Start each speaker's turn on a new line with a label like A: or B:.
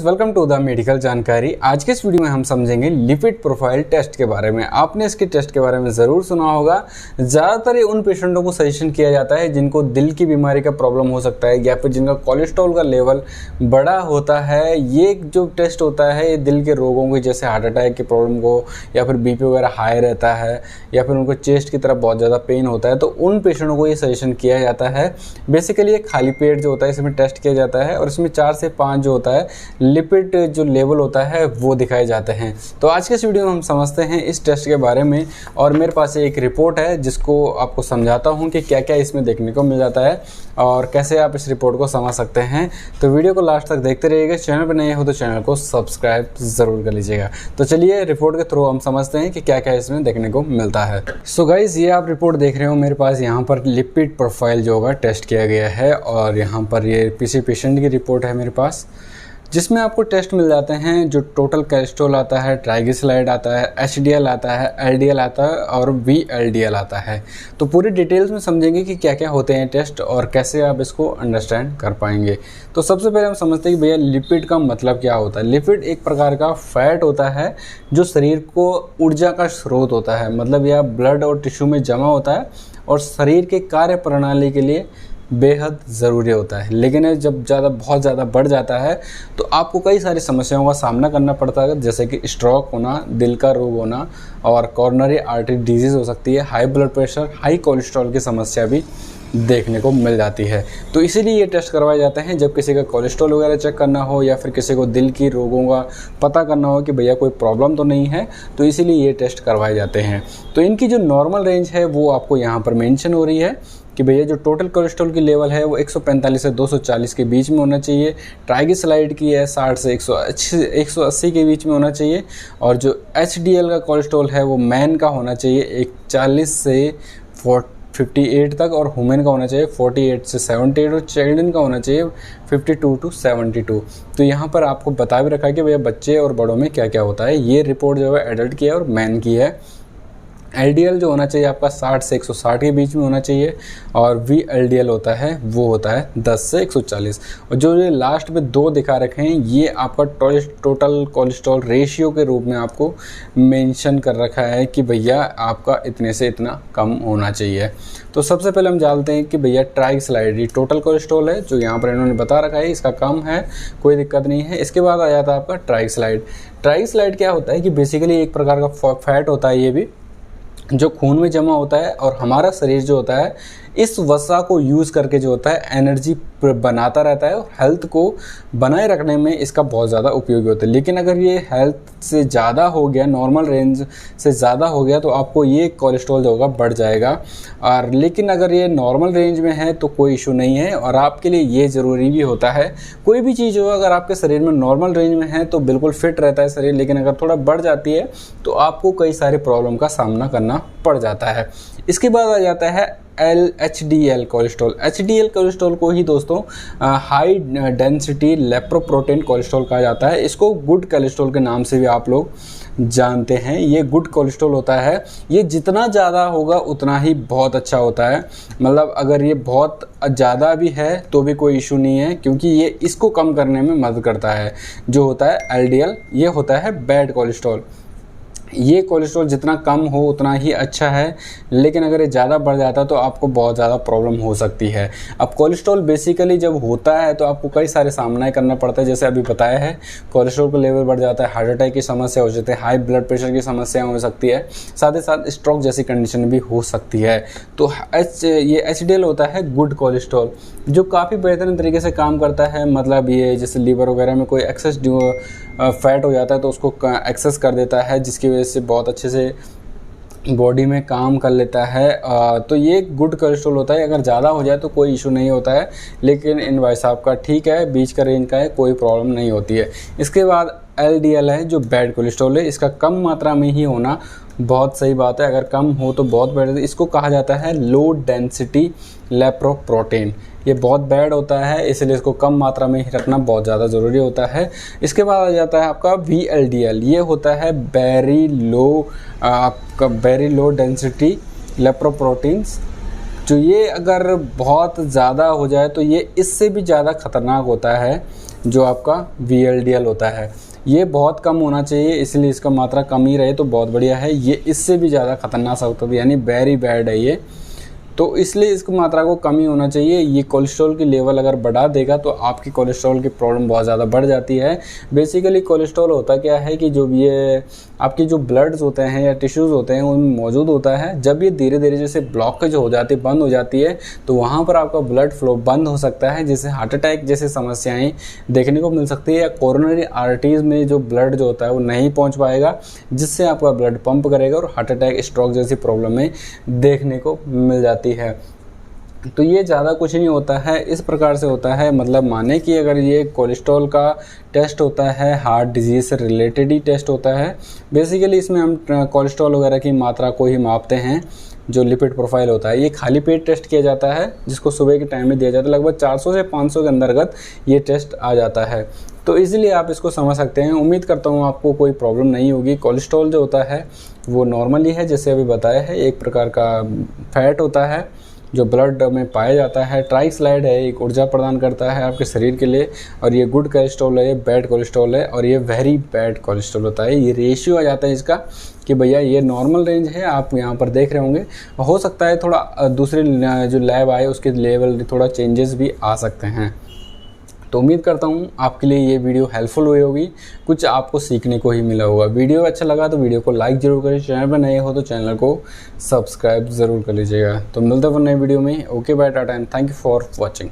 A: Welcome to the medical जानकारी। आज के इस वीडियो में हम समझेंगे लिपिड प्रोफाइल टेस्ट के बारे में। आपने इसके टेस्ट के बारे में ज़रूर सुना होगा। ज़्यादातर ये उन पेशेंटों को सजेशन किया जाता है जिनको दिल की बीमारी का प्रॉब्लम हो सकता है या फिर जिनका कोलेस्ट्रॉल का लेवल बड़ा होता है। ये जो टेस्ट होता है ये दिल के रोगों की, जैसे हार्ट अटैक की प्रॉब्लम को या फिर BP वगैरह हाई रहता है या फिर उनको चेस्ट की तरफ बहुत ज़्यादा पेन होता है, तो उन पेशेंटों को ये सजेशन किया जाता है। बेसिकली ये खाली पेट जो होता है इसमें टेस्ट किया जाता है और इसमें 4 से 5 जो होता है लिपिड जो लेवल होता है वो दिखाए जाते हैं। तो आज के इस वीडियो में हम समझते हैं इस टेस्ट के बारे में और मेरे पास एक रिपोर्ट है जिसको आपको समझाता हूं कि क्या क्या इसमें देखने को मिल जाता है और कैसे आप इस रिपोर्ट को समझ सकते हैं। तो वीडियो को लास्ट तक देखते रहिएगा। चैनल पर नए हो तो चैनल को सब्सक्राइब ज़रूर कर लीजिएगा। तो चलिए रिपोर्ट के थ्रू हम समझते हैं कि क्या क्या इसमें देखने को मिलता है। सो गाइज, ये आप रिपोर्ट देख रहे हो मेरे पास। यहाँ पर लिपिड प्रोफाइल जो होगा टेस्ट किया गया है और यहाँ पर ये किसी पेशेंट की रिपोर्ट है मेरे पास, जिसमें आपको टेस्ट मिल जाते हैं जो टोटल कोलेस्ट्रॉल आता है, ट्राइग्लिसराइड आता है, HDL आता है, LDL आता है और VLDL आता है। तो पूरी डिटेल्स में समझेंगे कि क्या क्या होते हैं टेस्ट और कैसे आप इसको अंडरस्टैंड कर पाएंगे। तो सबसे पहले हम समझते हैं कि भैया लिपिड का मतलब क्या होता है। लिपिड एक प्रकार का फैट होता है जो शरीर को ऊर्जा का स्रोत होता है, मतलब यह ब्लड और टिश्यू में जमा होता है और शरीर के कार्य प्रणाली के लिए बेहद ज़रूरी होता है। लेकिन जब बहुत ज़्यादा बढ़ जाता है तो आपको कई सारी समस्याओं का सामना करना पड़ता है, जैसे कि स्ट्रोक होना, दिल का रोग होना और कॉर्नरी आर्टरी डिजीज़ हो सकती है, high blood pressure, high cholesterol की समस्या भी देखने को मिल जाती है। तो इसीलिए ये टेस्ट करवाए जाते हैं जब किसी का कोलेस्ट्रॉल वगैरह चेक करना हो या फिर किसी को दिल की रोगों का पता करना हो कि भैया कोई प्रॉब्लम तो नहीं है, तो इसीलिए ये टेस्ट करवाए जाते हैं। तो इनकी जो नॉर्मल रेंज है वो आपको यहाँ पर मेंशन हो रही है कि भैया जो टोटल कोलेस्ट्रॉल की लेवल है वो 145 से 240 के बीच में होना चाहिए। ट्राइग्लिसराइड की है 60 से 180 के बीच में होना चाहिए और जो HDL का कोलेस्ट्रॉल है वो मैन का होना चाहिए 40 से 58 तक और वुमेन का होना चाहिए 48 से 78 और चिल्ड्रन का होना चाहिए 52 टू 72। तो यहाँ पर आपको बता भी रखा है कि भैया बच्चे और बड़ों में क्या क्या होता है। ये रिपोर्ट जो है एडल्ट की है और मैन की है। LDL जो होना चाहिए आपका 60 से 160 के बीच में होना चाहिए और VLDL होता है वो होता है 10 से 140। और जो ये लास्ट में 2 दिखा रखे हैं ये आपका टोटल कोलेस्ट्रॉल रेशियो के रूप में आपको मेंशन कर रखा है कि भैया आपका इतने से इतना कम होना चाहिए। तो सबसे पहले हम जानते हैं कि भैया ट्राइग्लिसराइड ये टोटल कोलेस्ट्रॉल है जो यहाँ पर इन्होंने बता रखा है, इसका कम है, कोई दिक्कत नहीं है। इसके बाद आ जाता है आपका ट्राइग्लिसराइड। ट्राइग्लिसराइड क्या होता है कि बेसिकली एक प्रकार का फैट होता है, ये भी जो खून में जमा होता है और हमारा शरीर जो होता है इस वसा को यूज़ करके जो होता है एनर्जी बनाता रहता है और हेल्थ को बनाए रखने में इसका बहुत ज़्यादा उपयोगी होता है। लेकिन अगर ये हेल्थ से ज़्यादा हो गया, नॉर्मल रेंज से ज़्यादा हो गया, तो आपको ये कोलेस्ट्रॉल जो होगा बढ़ जाएगा। और लेकिन अगर ये नॉर्मल रेंज में है तो कोई इशू नहीं है और आपके लिए ये ज़रूरी भी होता है। कोई भी चीज़ हो अगर आपके शरीर में नॉर्मल रेंज में है तो बिल्कुल फिट रहता है शरीर, लेकिन अगर थोड़ा बढ़ जाती है तो आपको कई सारे प्रॉब्लम का सामना करना पड़ जाता है। इसके बाद आ जाता है HDL कोलेस्ट्रॉल। HDL कोलेस्ट्रॉल को ही दोस्तों हाई डेंसिटी लिपोप्रोटीन कोलेस्ट्रॉल कहा जाता है। इसको गुड कोलेस्ट्रॉल के नाम से भी आप लोग जानते हैं। ये गुड कोलेस्ट्रॉल होता है, ये जितना ज़्यादा होगा उतना ही बहुत अच्छा होता है। मतलब अगर ये बहुत ज़्यादा भी है तो भी कोई इशू नहीं है, क्योंकि ये इसको कम करने में मदद करता है। जो होता है LDL ये होता है बैड कोलेस्ट्रॉल। ये कोलेस्ट्रॉल जितना कम हो उतना ही अच्छा है, लेकिन अगर ये ज़्यादा बढ़ जाता है तो आपको बहुत ज़्यादा प्रॉब्लम हो सकती है। अब कोलेस्ट्रॉल बेसिकली जब होता है तो आपको कई सारे सामना करना पड़ता है, जैसे अभी बताया है कोलेस्ट्रॉल का लेवल बढ़ जाता है, हार्ट अटैक की समस्या हो जाती है, हाई ब्लड प्रेशर की समस्या हो सकती है, साथ ही साथ स्ट्रोक जैसी कंडीशन भी हो सकती है। तो ये HDL होता है गुड कोलेस्ट्रॉल जो काफ़ी बेहतरीन तरीके से काम करता है। मतलब ये जैसे लीवर वगैरह में कोई एक्सेस फैट हो जाता है तो उसको एक्सेस कर देता है, जिसकी वजह से बहुत अच्छे से बॉडी में काम कर लेता है। तो ये गुड कोलेस्ट्रॉल होता है। अगर ज़्यादा हो जाए तो कोई इशू नहीं होता है, लेकिन इन भाई साहब का ठीक है, बीच का रेंज का है, कोई प्रॉब्लम नहीं होती है। इसके बाद LDL है जो बैड कोलेस्ट्रॉल है, इसका कम मात्रा में ही होना बहुत सही बात है। अगर कम हो तो बहुत बैड। इसको कहा जाता है लो डेंसिटी लिपोप्रोटीन। ये बहुत बैड होता है, इसलिए इसको कम मात्रा में ही रखना बहुत ज़्यादा ज़रूरी होता है। इसके बाद आ जाता है आपका VLDL। ये होता है वेरी लो डेंसिटी लिपोप्रोटीन्स जो ये अगर बहुत ज़्यादा हो जाए तो ये इससे भी ज़्यादा खतरनाक होता है, जो आपका VLDL होता है। ये बहुत कम होना चाहिए, इसलिए इसका मात्रा कम ही रहे तो बहुत बढ़िया है। ये इससे भी ज़्यादा खतरनाक होता है, यानी वेरी बैड है ये, तो इसलिए इसकी मात्रा को कम ही होना चाहिए। ये कोलेस्ट्रॉल की लेवल अगर बढ़ा देगा तो आपकी कोलेस्ट्रॉल की प्रॉब्लम बहुत ज़्यादा बढ़ जाती है। बेसिकली कोलेस्ट्रॉल होता क्या है कि जो ये आपके जो ब्लड्स होते हैं या टिश्यूज़ होते हैं उनमें मौजूद होता है। जब ये धीरे धीरे जैसे ब्लॉकेज हो जाती है, बंद हो जाती है, तो वहाँ पर आपका ब्लड फ्लो बंद हो सकता है, जिससे हार्ट अटैक जैसी समस्याएं देखने को मिल सकती है, या कोरोनरी आर्टरीज में जो ब्लड जो होता है वो नहीं पहुँच पाएगा, जिससे आपका ब्लड पंप करेगा और हार्ट अटैक, स्ट्रोक जैसी प्रॉब्लमें देखने को मिल जाती है। तो ये ज़्यादा कुछ नहीं होता है, इस प्रकार से होता है। मतलब माने कि अगर ये कोलेस्ट्रॉल का टेस्ट होता है, हार्ट डिजीज़ से रिलेटेड ही टेस्ट होता है। बेसिकली इसमें हम कोलेस्ट्रॉल वगैरह की मात्रा को ही मापते हैं। जो लिपिड प्रोफाइल होता है ये खाली पेट टेस्ट किया जाता है, जिसको सुबह के टाइम में दिया जाता है। लगभग 400 से 500 के अंतर्गत ये टेस्ट आ जाता है, तो इजीली आप इसको समझ सकते हैं। उम्मीद करता हूँ आपको कोई प्रॉब्लम नहीं होगी। कोलेस्ट्रॉल जो होता है वो नॉर्मली है, जैसे अभी बताया है, एक प्रकार का फैट होता है जो ब्लड में पाया जाता है। ट्राइग्लिसराइड है, एक ऊर्जा प्रदान करता है आपके शरीर के लिए, और ये गुड कोलेस्ट्रॉल है, ये बैड कोलेस्ट्रॉल है, और ये वेरी बैड कोलेस्ट्रॉल होता है। ये रेशियो आ जाता है इसका कि भैया ये नॉर्मल रेंज है, आप यहाँ पर देख रहे होंगे। हो सकता है थोड़ा दूसरे जो लैब आए उसके लेवल थोड़ा चेंजेस भी आ सकते हैं। तो उम्मीद करता हूँ आपके लिए ये वीडियो हेल्पफुल हुई होगी, कुछ आपको सीखने को ही मिला होगा। वीडियो अच्छा लगा तो वीडियो को लाइक ज़रूर करें, चैनल पर नए हो तो चैनल को सब्सक्राइब ज़रूर कर लीजिएगा। तो मिलते हैं नए वीडियो में। Okay bye, tata and thank you for watching.